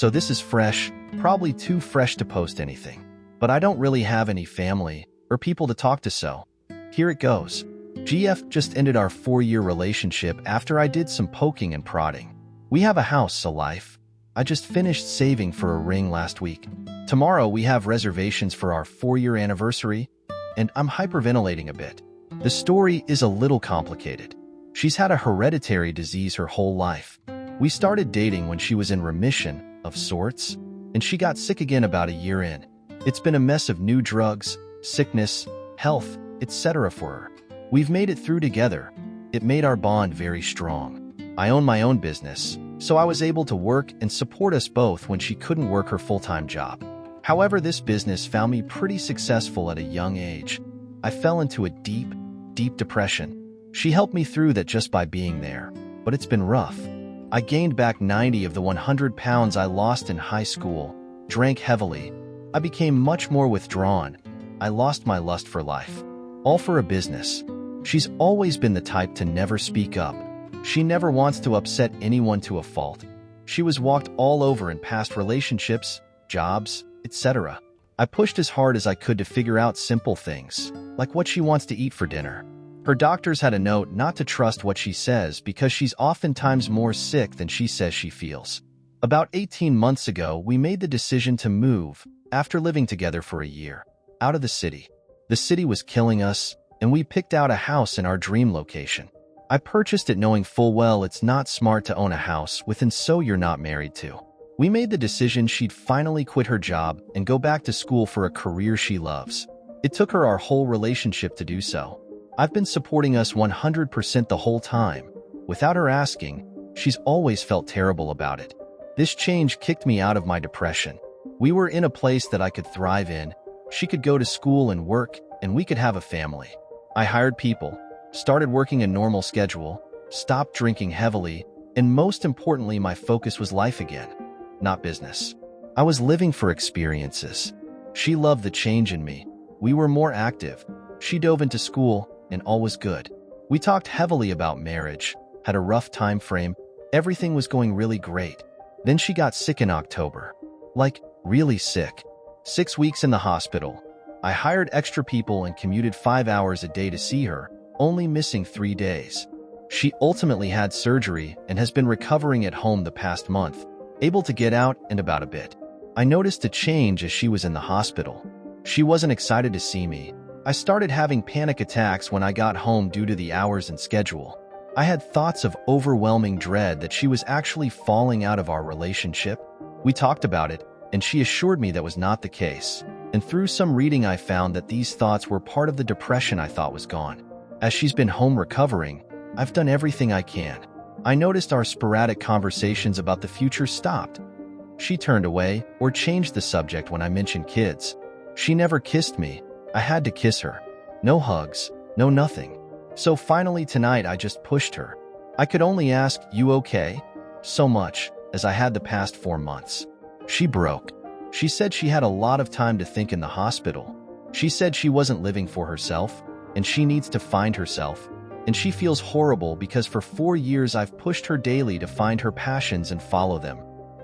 So this is fresh, probably too fresh to post anything. But I don't really have any family or people to talk to, so here it goes. GF just ended our 4-year relationship after I did some poking and prodding. We have a house, a life. I just finished saving for a ring last week. Tomorrow we have reservations for our 4-year anniversary, and I'm hyperventilating a bit. The story is a little complicated. She's had a hereditary disease her whole life. We started dating when she was in remission, of sorts, and she got sick again about a year in. It's been a mess of new drugs, sickness, health, etc. for her. We've made it through together. It made our bond very strong. I own my own business, so I was able to work and support us both when she couldn't work her full-time job. However, this business found me pretty successful at a young age. I fell into a deep, deep depression. She helped me through that just by being there, but it's been rough. I gained back 90 of the 100 pounds I lost in high school, drank heavily. I became much more withdrawn. I lost my lust for life. All for a business. She's always been the type to never speak up. She never wants to upset anyone to a fault. She was walked all over in past relationships, jobs, etc. I pushed as hard as I could to figure out simple things, like what she wants to eat for dinner. Her doctors had a note not to trust what she says because she's oftentimes more sick than she says she feels. About 18 months ago, we made the decision to move, after living together for a year, out of the city. The city was killing us, and we picked out a house in our dream location. I purchased it knowing full well it's not smart to own a house within so you're not married to. We made the decision she'd finally quit her job and go back to school for a career she loves. It took her our whole relationship to do so. I've been supporting us 100% the whole time. Without her asking, she's always felt terrible about it. This change kicked me out of my depression. We were in a place that I could thrive in. She could go to school and work, and we could have a family. I hired people, started working a normal schedule, stopped drinking heavily, and most importantly, my focus was life again, not business. I was living for experiences. She loved the change in me. We were more active. She dove into school, and all was good. We talked heavily about marriage, had a rough time frame. Everything was going really great. Then she got sick in October. Like, really sick. 6 weeks in the hospital. I hired extra people and commuted 5 hours a day to see her, only missing 3 days. She ultimately had surgery and has been recovering at home the past month, able to get out and about a bit. I noticed a change as she was in the hospital. She wasn't excited to see me. I started having panic attacks when I got home due to the hours and schedule. I had thoughts of overwhelming dread that she was actually falling out of our relationship. We talked about it, and she assured me that was not the case. And through some reading, I found that these thoughts were part of the depression I thought was gone. As she's been home recovering, I've done everything I can. I noticed our sporadic conversations about the future stopped. She turned away or changed the subject when I mentioned kids. She never kissed me. I had to kiss her. No hugs, no nothing. So finally tonight I just pushed her. I could only ask, "You okay?" So much, as I had the past 4 months. She broke. She said she had a lot of time to think in the hospital. She said she wasn't living for herself, and she needs to find herself. And she feels horrible because for 4 years I've pushed her daily to find her passions and follow them,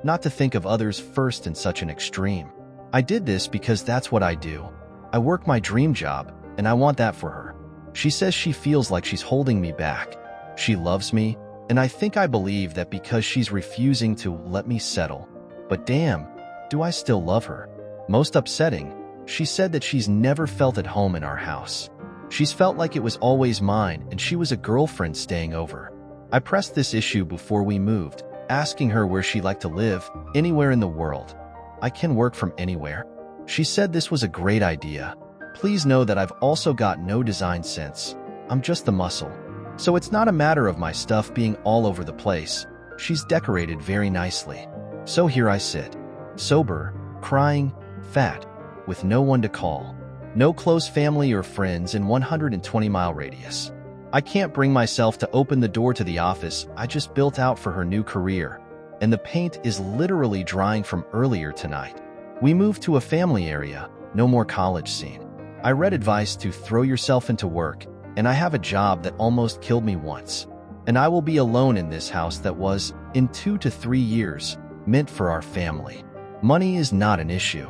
not to think of others first in such an extreme. I did this because that's what I do. I work my dream job, and I want that for her. She says she feels like she's holding me back. She loves me, and I think I believe that because she's refusing to let me settle. But damn, do I still love her? Most upsetting, she said that she's never felt at home in our house. She's felt like it was always mine and she was a girlfriend staying over. I pressed this issue before we moved, asking her where she'd like to live, anywhere in the world. I can work from anywhere. She said this was a great idea. Please know that I've also got no design sense. I'm just the muscle. So it's not a matter of my stuff being all over the place. She's decorated very nicely. So here I sit, sober, crying, fat, with no one to call. No close family or friends in 120-mile radius. I can't bring myself to open the door to the office I just built out for her new career. And the paint is literally drying from earlier tonight. We moved to a family area, no more college scene. I read advice to throw yourself into work, and I have a job that almost killed me once. And I will be alone in this house that was, in 2 to 3 years, meant for our family. Money is not an issue.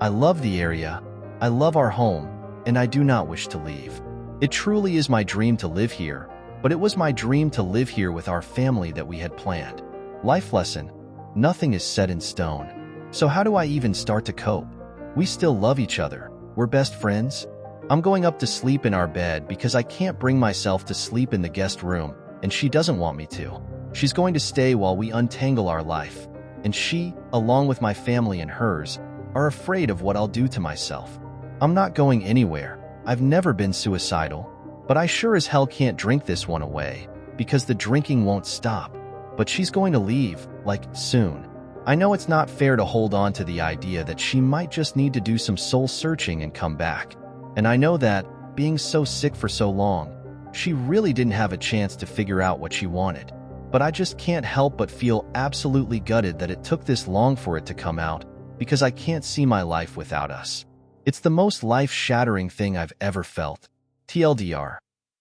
I love the area, I love our home, and I do not wish to leave. It truly is my dream to live here, but it was my dream to live here with our family that we had planned. Life lesson: nothing is set in stone. So how do I even start to cope? We still love each other. We're best friends. I'm going up to sleep in our bed because I can't bring myself to sleep in the guest room, and she doesn't want me to. She's going to stay while we untangle our life, and she, along with my family and hers, are afraid of what I'll do to myself. I'm not going anywhere. I've never been suicidal, but I sure as hell can't drink this one away, because the drinking won't stop. But she's going to leave, like, soon. I know it's not fair to hold on to the idea that she might just need to do some soul-searching and come back. And I know that, being so sick for so long, she really didn't have a chance to figure out what she wanted. But I just can't help but feel absolutely gutted that it took this long for it to come out, because I can't see my life without us. It's the most life-shattering thing I've ever felt. TLDR.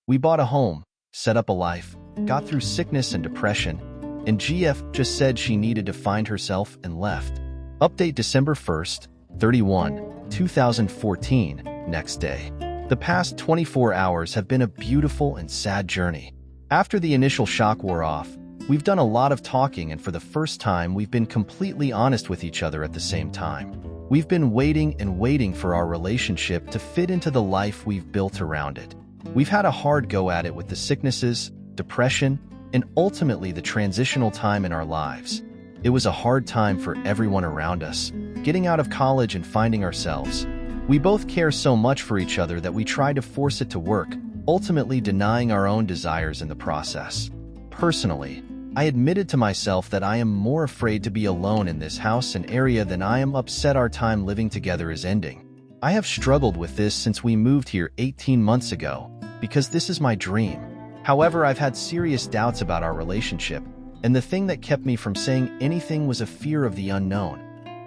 We bought a home, set up a life, got through sickness and depression, and GF just said she needed to find herself and left. Update December 1st, 31, 2014, next day. The past 24 hours have been a beautiful and sad journey. After the initial shock wore off, we've done a lot of talking, and for the first time we've been completely honest with each other at the same time. We've been waiting and waiting for our relationship to fit into the life we've built around it. We've had a hard go at it with the sicknesses, depression, and ultimately the transitional time in our lives. It was a hard time for everyone around us, getting out of college and finding ourselves. We both care so much for each other that we try to force it to work, ultimately denying our own desires in the process. Personally, I admitted to myself that I am more afraid to be alone in this house and area than I am upset our time living together is ending. I have struggled with this since we moved here 18 months ago, because this is my dream. However, I've had serious doubts about our relationship, and the thing that kept me from saying anything was a fear of the unknown,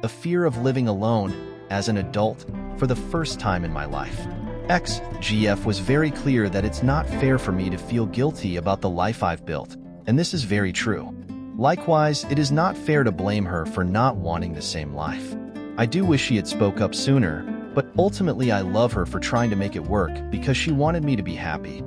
a fear of living alone, as an adult, for the first time in my life. GF was very clear that it's not fair for me to feel guilty about the life I've built, and this is very true. Likewise, it is not fair to blame her for not wanting the same life. I do wish she had spoke up sooner, but ultimately I love her for trying to make it work because she wanted me to be happy.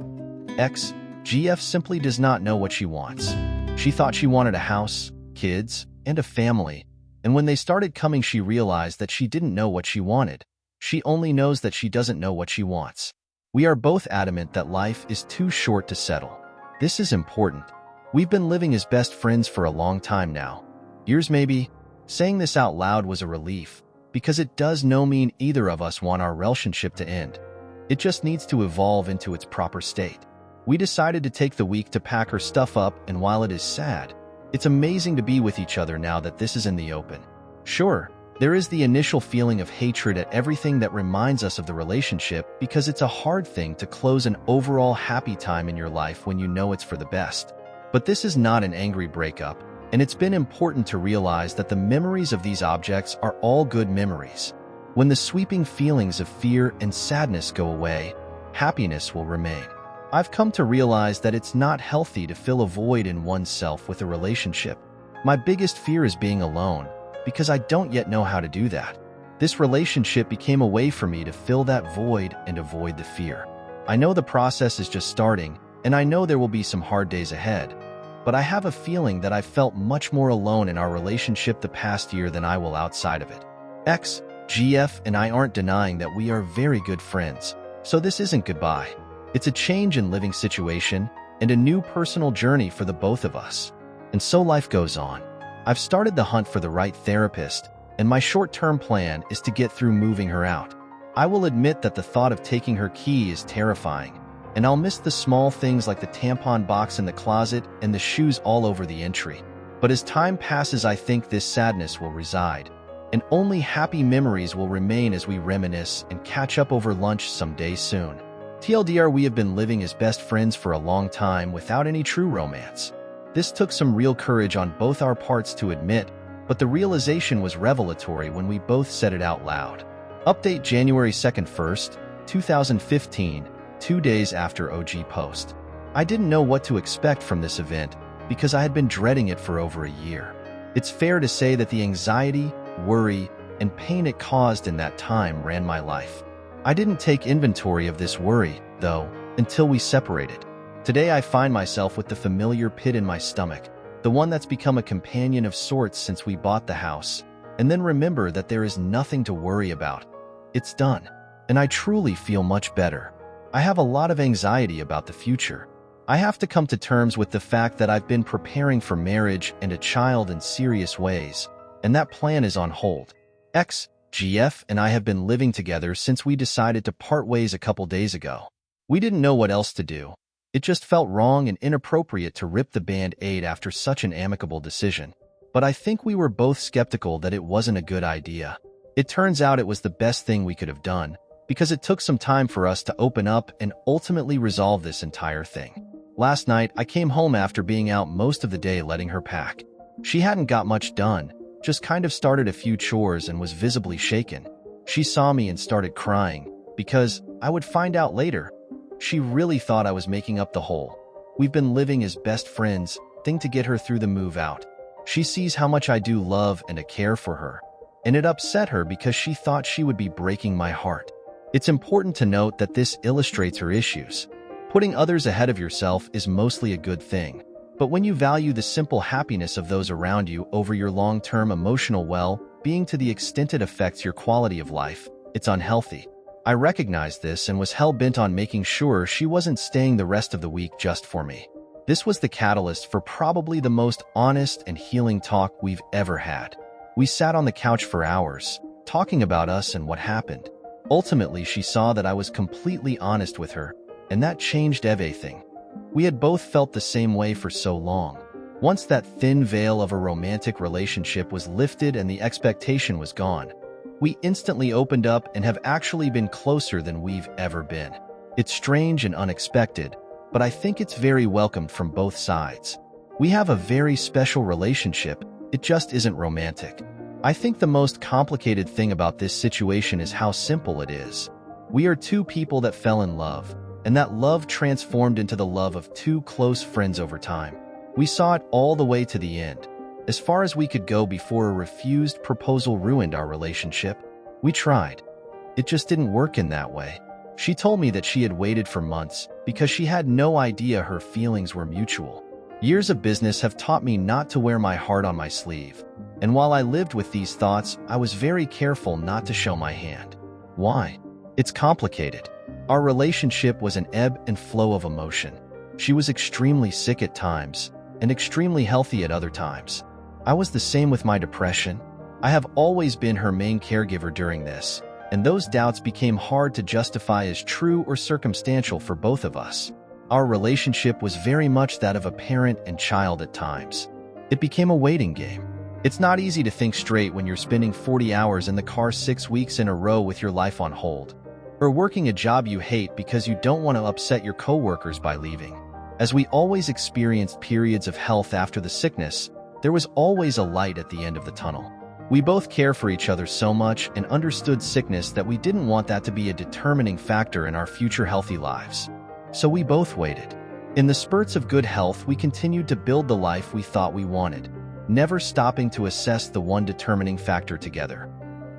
GF simply does not know what she wants. She thought she wanted a house, kids, and a family, and when they started coming she realized that she didn't know what she wanted. She only knows that she doesn't know what she wants. We are both adamant that life is too short to settle. This is important. We've been living as best friends for a long time now. Years maybe. Saying this out loud was a relief, because it does no mean either of us want our relationship to end. It just needs to evolve into its proper state. We decided to take the week to pack her stuff up, and while it is sad, it's amazing to be with each other now that this is in the open. Sure, there is the initial feeling of hatred at everything that reminds us of the relationship, because it's a hard thing to close an overall happy time in your life when you know it's for the best. But this is not an angry breakup, and it's been important to realize that the memories of these objects are all good memories. When the sweeping feelings of fear and sadness go away, happiness will remain. I've come to realize that it's not healthy to fill a void in oneself with a relationship. My biggest fear is being alone, because I don't yet know how to do that. This relationship became a way for me to fill that void and avoid the fear. I know the process is just starting, and I know there will be some hard days ahead, but I have a feeling that I've felt much more alone in our relationship the past year than I will outside of it. GF and I aren't denying that we are very good friends, so this isn't goodbye. It's a change in living situation and a new personal journey for the both of us. And so life goes on. I've started the hunt for the right therapist, and my short-term plan is to get through moving her out. I will admit that the thought of taking her key is terrifying, and I'll miss the small things like the tampon box in the closet and the shoes all over the entry. But as time passes, I think this sadness will reside, and only happy memories will remain as we reminisce and catch up over lunch someday soon. TLDR, we have been living as best friends for a long time without any true romance. This took some real courage on both our parts to admit, but the realization was revelatory when we both said it out loud. Update January 2nd, 2015, 2 days after OG post. I didn't know what to expect from this event because I had been dreading it for over a year. It's fair to say that the anxiety, worry, and pain it caused in that time ran my life. I didn't take inventory of this worry, though, until we separated. Today I find myself with the familiar pit in my stomach, the one that's become a companion of sorts since we bought the house, and then remember that there is nothing to worry about. It's done, and I truly feel much better. I have a lot of anxiety about the future. I have to come to terms with the fact that I've been preparing for marriage and a child in serious ways, and that plan is on hold. GF and I have been living together since we decided to part ways a couple days ago. We didn't know what else to do. It just felt wrong and inappropriate to rip the Band-Aid after such an amicable decision. But I think we were both skeptical that it wasn't a good idea. It turns out it was the best thing we could have done, because it took some time for us to open up and ultimately resolve this entire thing. Last night, I came home after being out most of the day letting her pack. She hadn't got much done, just kind of started a few chores and was visibly shaken. She saw me and started crying, because I would find out later. She really thought I was making up the whole "we've been living as best friends" thing to get her through the move out. She sees how much I do love and care for her, and it upset her because she thought she would be breaking my heart. It's important to note that this illustrates her issues. Putting others ahead of yourself is mostly a good thing, but when you value the simple happiness of those around you over your long-term emotional well-being to the extent it affects your quality of life, it's unhealthy. I recognized this and was hell-bent on making sure she wasn't staying the rest of the week just for me. This was the catalyst for probably the most honest and healing talk we've ever had. We sat on the couch for hours, talking about us and what happened. Ultimately, she saw that I was completely honest with her, and that changed everything. We had both felt the same way for so long. Once that thin veil of a romantic relationship was lifted and the expectation was gone, we instantly opened up and have actually been closer than we've ever been. It's strange and unexpected, but I think it's very welcomed from both sides. We have a very special relationship, it just isn't romantic. I think the most complicated thing about this situation is how simple it is. We are two people that fell in love, and that love transformed into the love of two close friends over time. We saw it all the way to the end, as far as we could go before a refused proposal ruined our relationship. We tried. It just didn't work in that way. She told me that she had waited for months because she had no idea her feelings were mutual. Years of business have taught me not to wear my heart on my sleeve, and while I lived with these thoughts, I was very careful not to show my hand. Why? It's complicated. Our relationship was an ebb and flow of emotion. She was extremely sick at times, and extremely healthy at other times. I was the same with my depression. I have always been her main caregiver during this, and those doubts became hard to justify as true or circumstantial for both of us. Our relationship was very much that of a parent and child at times. It became a waiting game. It's not easy to think straight when you're spending 40 hours in the car 6 weeks in a row with your life on hold, or working a job you hate because you don't want to upset your coworkers by leaving. As we always experienced periods of health after the sickness, there was always a light at the end of the tunnel. We both care for each other so much and understood sickness that we didn't want that to be a determining factor in our future healthy lives. So we both waited. In the spurts of good health, we continued to build the life we thought we wanted, never stopping to assess the one determining factor together.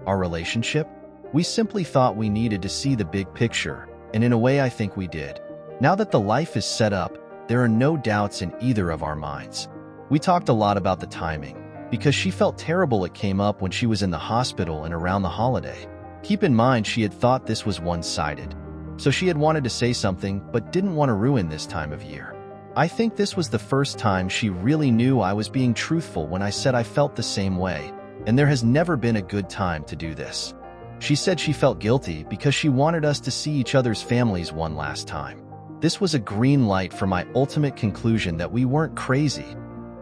Our relationship? We simply thought we needed to see the big picture, and in a way I think we did. Now that the life is set up, there are no doubts in either of our minds. We talked a lot about the timing, because she felt terrible it came up when she was in the hospital and around the holiday. Keep in mind she had thought this was one-sided, so she had wanted to say something but didn't want to ruin this time of year. I think this was the first time she really knew I was being truthful when I said I felt the same way, and there has never been a good time to do this. She said she felt guilty because she wanted us to see each other's families one last time. This was a green light for my ultimate conclusion that we weren't crazy.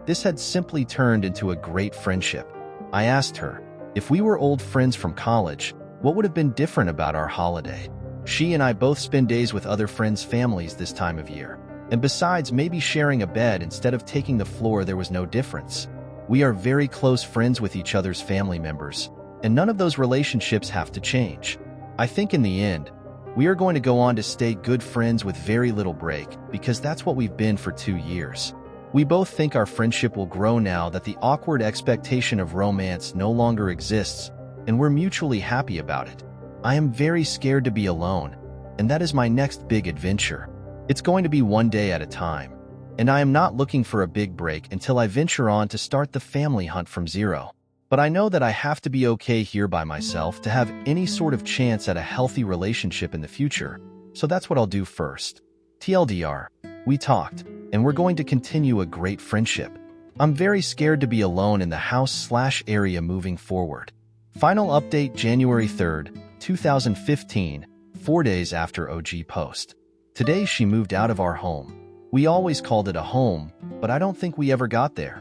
This had simply turned into a great friendship. I asked her, if we were old friends from college, what would have been different about our holiday? She and I both spend days with other friends' families this time of year. And besides maybe sharing a bed instead of taking the floor, there was no difference. We are very close friends with each other's family members, and none of those relationships have to change. I think in the end, we are going to go on to stay good friends with very little break, because that's what we've been for 2 years. We both think our friendship will grow now that the awkward expectation of romance no longer exists, and we're mutually happy about it. I am very scared to be alone, and that is my next big adventure. It's going to be one day at a time, and I am not looking for a big break until I venture on to start the family hunt from zero. But I know that I have to be okay here by myself to have any sort of chance at a healthy relationship in the future, so that's what I'll do first. TLDR, we talked, and we're going to continue a great friendship. I'm very scared to be alone in the house/area moving forward. Final update January 3rd, 2015, 4 days after OG post. Today she moved out of our home. We always called it a home, but I don't think we ever got there.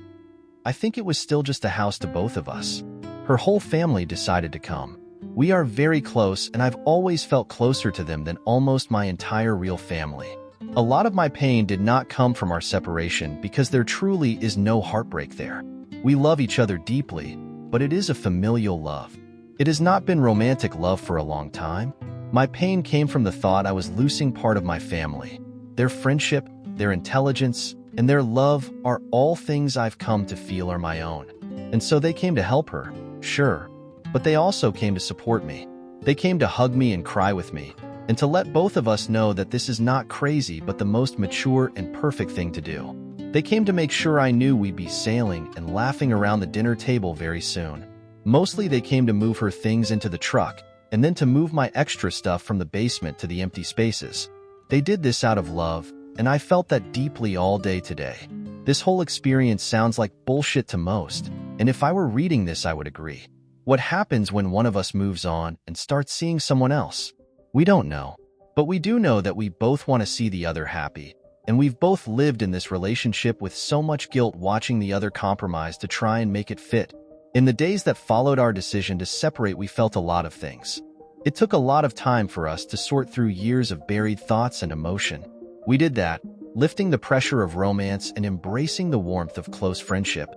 I think it was still just a house to both of us. Her whole family decided to come. We are very close, and I've always felt closer to them than almost my entire real family. A lot of my pain did not come from our separation because there truly is no heartbreak there. We love each other deeply, but it is a familial love. It has not been romantic love for a long time. My pain came from the thought I was losing part of my family. Their friendship, their intelligence, and their love are all things I've come to feel are my own. And so they came to help her, sure, but they also came to support me. They came to hug me and cry with me, and to let both of us know that this is not crazy but the most mature and perfect thing to do. They came to make sure I knew we'd be sailing and laughing around the dinner table very soon. Mostly they came to move her things into the truck, and then to move my extra stuff from the basement to the empty spaces. They did this out of love, and I felt that deeply all day today. This whole experience sounds like bullshit to most, and if I were reading this I would agree. What happens when one of us moves on and starts seeing someone else? We don't know. But we do know that we both want to see the other happy, and we've both lived in this relationship with so much guilt watching the other compromise to try and make it fit. In the days that followed our decision to separate, we felt a lot of things. It took a lot of time for us to sort through years of buried thoughts and emotion. We did that, lifting the pressure of romance and embracing the warmth of close friendship.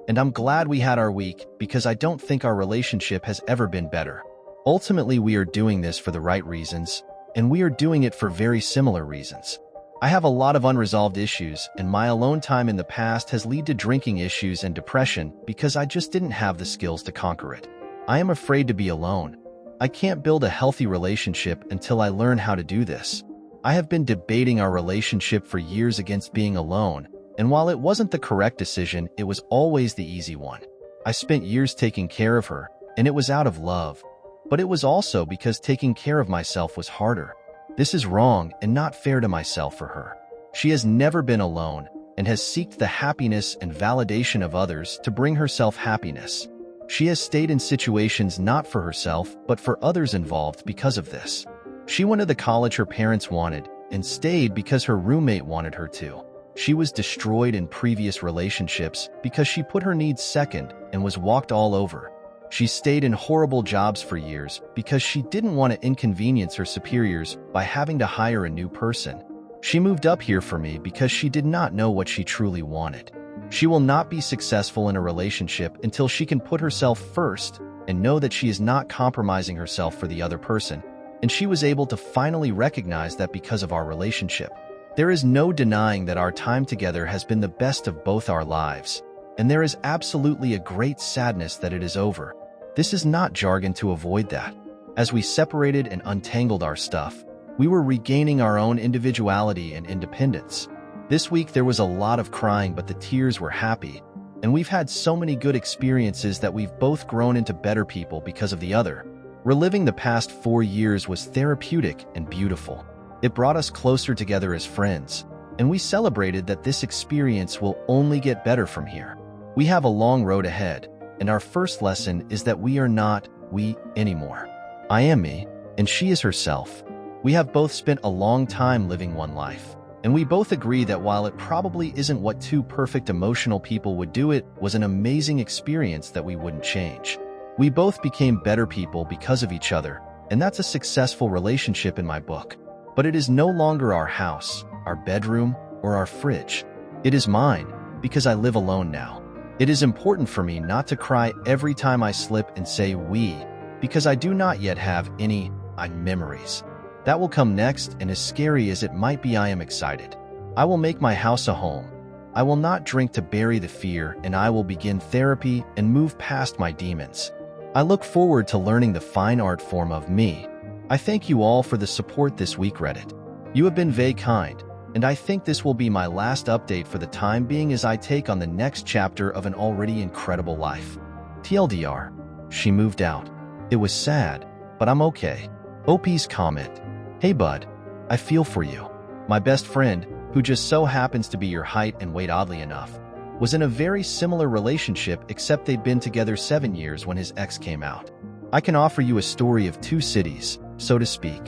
And I'm glad we had our week because I don't think our relationship has ever been better. Ultimately, we are doing this for the right reasons, and we are doing it for very similar reasons. I have a lot of unresolved issues, and my alone time in the past has led to drinking issues and depression because I just didn't have the skills to conquer it. I am afraid to be alone. I can't build a healthy relationship until I learn how to do this. I have been debating our relationship for years against being alone, and while it wasn't the correct decision, it was always the easy one. I spent years taking care of her, and it was out of love. But it was also because taking care of myself was harder. This is wrong and not fair to myself or her. She has never been alone and has sought the happiness and validation of others to bring herself happiness. She has stayed in situations not for herself but for others involved because of this. She went to the college her parents wanted and stayed because her roommate wanted her to. She was destroyed in previous relationships because she put her needs second and was walked all over. She stayed in horrible jobs for years because she didn't want to inconvenience her superiors by having to hire a new person. She moved up here for me because she did not know what she truly wanted. She will not be successful in a relationship until she can put herself first and know that she is not compromising herself for the other person. And she was able to finally recognize that because of our relationship. There is no denying that our time together has been the best of both our lives, and there is absolutely a great sadness that it is over. This is not jargon to avoid that. As we separated and untangled our stuff, we were regaining our own individuality and independence. This week there was a lot of crying, but the tears were happy, and we've had so many good experiences that we've both grown into better people because of the other. Reliving the past 4 years was therapeutic and beautiful. It brought us closer together as friends, and we celebrated that this experience will only get better from here. We have a long road ahead, and our first lesson is that we are not we anymore. I am me, and she is herself. We have both spent a long time living one life, and we both agree that while it probably isn't what two perfect emotional people would do, it was an amazing experience that we wouldn't change. We both became better people because of each other, and that's a successful relationship in my book. But it is no longer our house, our bedroom, or our fridge. It is mine, because I live alone now. It is important for me not to cry every time I slip and say we, because I do not yet have any memories. That will come next, and as scary as it might be, I am excited. I will make my house a home. I will not drink to bury the fear, and I will begin therapy and move past my demons. I look forward to learning the fine art form of me. I thank you all for the support this week, Reddit. You have been very kind, and I think this will be my last update for the time being as I take on the next chapter of an already incredible life. TLDR, she moved out. It was sad, but I'm okay. OP's comment. Hey bud, I feel for you. My best friend, who just so happens to be your height and weight oddly enough, was in a very similar relationship except they'd been together 7 years when his ex came out. I can offer you a story of two cities, so to speak.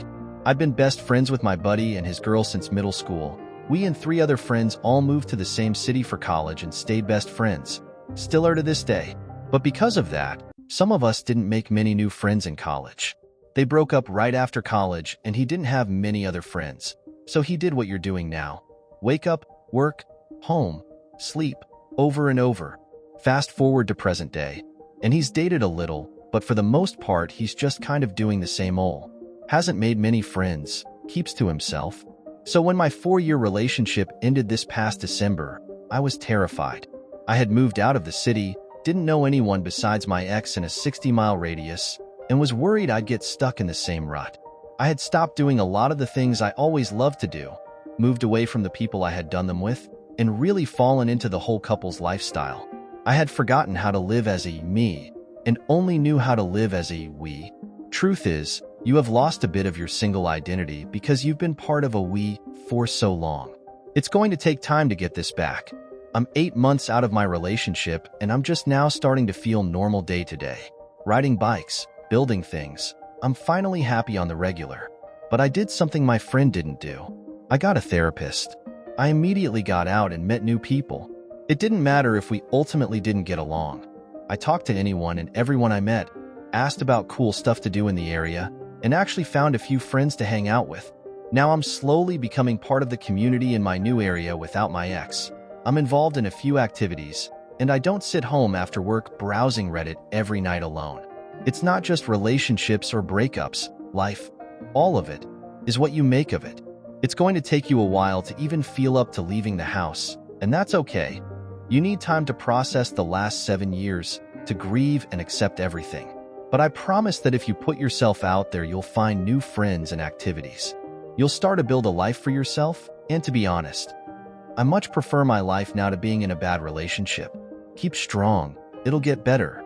I've been best friends with my buddy and his girl since middle school. We and 3 other friends all moved to the same city for college and stayed best friends. Still are to this day. But because of that, some of us didn't make many new friends in college. They broke up right after college and he didn't have many other friends. So he did what you're doing now. Wake up, work, home, sleep, over and over. Fast forward to present day. And he's dated a little, but for the most part he's just kind of doing the same old. Hasn't made many friends, keeps to himself. So when my 4-year relationship ended this past December, I was terrified. I had moved out of the city, didn't know anyone besides my ex in a 60-mile radius, and was worried I'd get stuck in the same rut. I had stopped doing a lot of the things I always loved to do, moved away from the people I had done them with, and really fallen into the whole couple's lifestyle. I had forgotten how to live as a me, and only knew how to live as a we. Truth is, you have lost a bit of your single identity because you've been part of a we for so long. It's going to take time to get this back. I'm 8 months out of my relationship, and I'm just now starting to feel normal day to day. Riding bikes, building things. I'm finally happy on the regular. But I did something my friend didn't do. I got a therapist. I immediately got out and met new people. It didn't matter if we ultimately didn't get along. I talked to anyone and everyone I met, asked about cool stuff to do in the area, and actually found a few friends to hang out with. Now I'm slowly becoming part of the community in my new area without my ex. I'm involved in a few activities, and I don't sit home after work browsing Reddit every night alone. It's not just relationships or breakups, life. All of it is what you make of it. It's going to take you a while to even feel up to leaving the house, and that's okay. You need time to process the last 7 years, to grieve and accept everything. But I promise that if you put yourself out there, you'll find new friends and activities. You'll start to build a life for yourself, and to be honest, I much prefer my life now to being in a bad relationship. Keep strong. It'll get better.